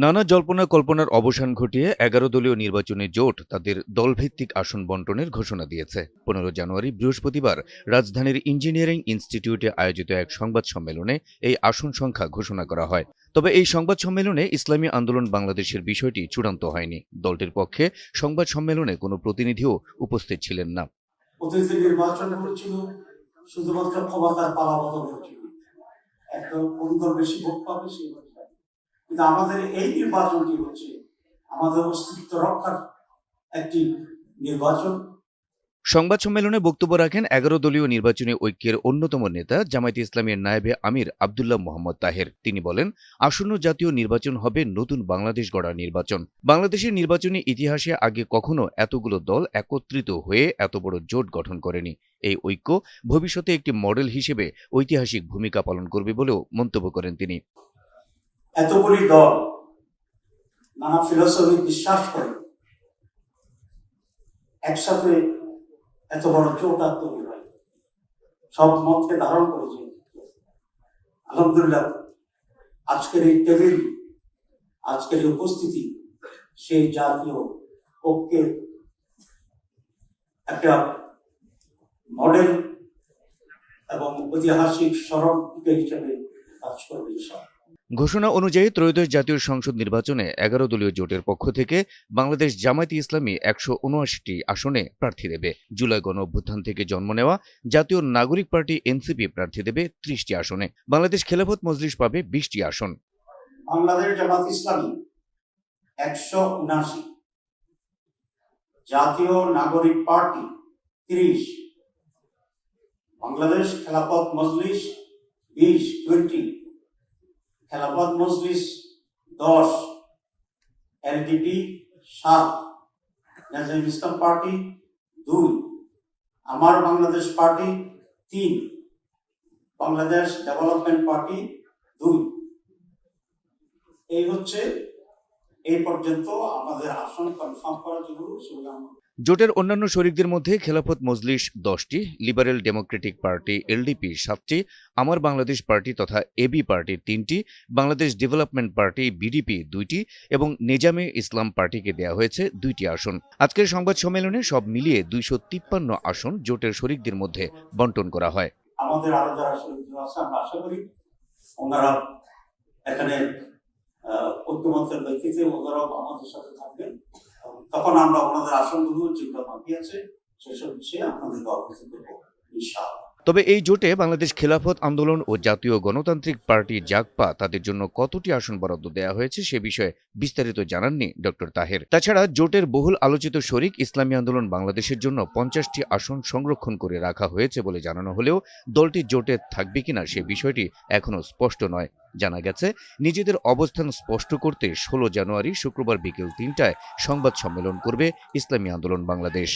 নানা জল্পনা কল্পনার অবসান ঘটিয়ে ১১ দলীয় নির্বাচনী জোট তাদের দলভিত্তিক আসন বণ্টনের ঘোষণা দিয়েছে। ১৫ জানুয়ারি বৃহস্পতিবার রাজধানীর ইঞ্জিনিয়ারিং ইনস্টিটিউটে আয়োজিত এক সংবাদ সম্মেলনে এই আসন সংখ্যা ঘোষণা করা হয়। তবে এই সংবাদ সম্মেলনে ইসলামী আন্দোলন বাংলাদেশের বিষয়টি চূড়ান্ত হয়নি। দলটির পক্ষে সংবাদ সম্মেলনে কোনো প্রতিনিধিও উপস্থিত ছিলেন না। নির্বাচন হচ্ছিল শুধুমাত্র ক্ষমতার পালাবদল হচ্ছিল, একদম কোন দল বেশি ভোট পাবে সেই, কিন্তু আমাদের এই নির্বাচনটি হচ্ছে আমাদের অস্তিত্ব রক্ষার একটি নির্বাচন। সংবাদ সম্মেলনে বক্তব্য রাখেন ১১ দলীয় নির্বাচনী ঐক্যের অন্যতম নেতা জামায়াতে ইসলামীর নায়েবে আমির আব্দুল্লাহ মোহাম্মদ তাহের। তিনি বলেন, আসন্ন জাতীয় নির্বাচন হবে নতুন বাংলাদেশ গড়ার নির্বাচন। বাংলাদেশের নির্বাচনী ইতিহাসে আগে কখনো এতগুলো দল একত্রিত হয়ে এত বড় জোট গঠন করেনি। এই ঐক্য ভবিষ্যতে একটি মডেল হিসেবে ঐতিহাসিক ভূমিকা পালন করবে বলেও মন্তব্য করেন তিনি। এতগুলি দল নানা ফিলোসফি বিশ্বাস করে একসাথে এত বড় জোট তৈরি হয়, সব মতকে ধারণ করেছে। আলহামদুলিল্লাহ আজকের এই টেবিল, আজকের এই উপস্থিতি সেই জাতীয় ঐক্যের একটা মডেল এবং ঐতিহাসিক স্মরণ হিসেবে কাজ করবে। ঘোষণা অনুযায়ী ত্রয়োদশ জাতীয় সংসদ নির্বাচনে ১১ দলীয় জোটের পক্ষ থেকে বাংলাদেশ জামায়াতে ইসলামী ১৭৯টি আসনে প্রার্থী দেবে। জুলাই গণ অভ্যুত্থান থেকে জন্ম নেওয়া জাতীয় নাগরিক পার্টি এনসিপি প্রার্থী দেবে ৩০টি আসনে। বাংলাদেশ খেলাফত মজলিস পাবে ২০টি আসন। বাংলাদেশ জামায়াত ইসলামী ১৭৯, জাতীয় নাগরিক party ৩০, Bangladesh Khelafat Majlis 20, Khelafat Majlis 10, LDP 7, national ইসলাম পার্টি 2, আমার Bangladesh party 3, Bangladesh development party 2। এই হচ্ছে এই পর্যন্ত আমাদের আসন কনফার্ম করা যেগুলো সেগুলো। জোটের অন্যান্য শরিকদের মধ্যে খেলাফত মজলিস 10টি, লিবারেল ডেমোক্রেটিক পার্টি এলডিপি 7টি, আমার বাংলাদেশ পার্টি তথা এবি পার্টি 3টি, বাংলাদেশ ডেভেলপমেন্ট পার্টি বিডিপি 2টি এবং নিজামে ইসলাম পার্টিকে দেয়া হয়েছে 2টি আসন। আজকের সংবাদ সম্মেলনে সব মিলিয়ে 253 আসন জোটের শরিকদের মধ্যে বণ্টন করা হয়। আমাদের আরো যারা শরিক আছে আমরা আশা করি ওনারা এখানে ঐক্যমত্যের ভিত্তিতে ওনারাও আমাদের সাথে থাকবেন। তখন আমরা ওনাদের আসনগুলো যেগুলো বাকি আছে সেসব বিষয়ে আপনাদেরকে অবগত করব ইনশাআল্লাহ। তবে এই জোটে বাংলাদেশ খেলাফত আন্দোলন ও জাতীয় গণতান্ত্রিক পার্টি জাগপা তাদের জন্য কতটি আসন বরাদ্দ দেওয়া হয়েছে সে বিষয়ে বিস্তারিত জানাননি ডক্টর তাহের। তাছাড়া জোটের বহুল আলোচিত শরিক ইসলামী আন্দোলন বাংলাদেশের জন্য 50টি আসন সংরক্ষণ করে রাখা হয়েছে বলে জানানো হলেও দলটি জোটে থাকবে কিনা সে বিষয়টি এখনো স্পষ্ট নয়। জানা গেছে, নিজেদের অবস্থান স্পষ্ট করতে 16 জানুয়ারি শুক্রবার বিকেল 3টায় সংবাদ সম্মেলন করবে ইসলামী আন্দোলন বাংলাদেশ।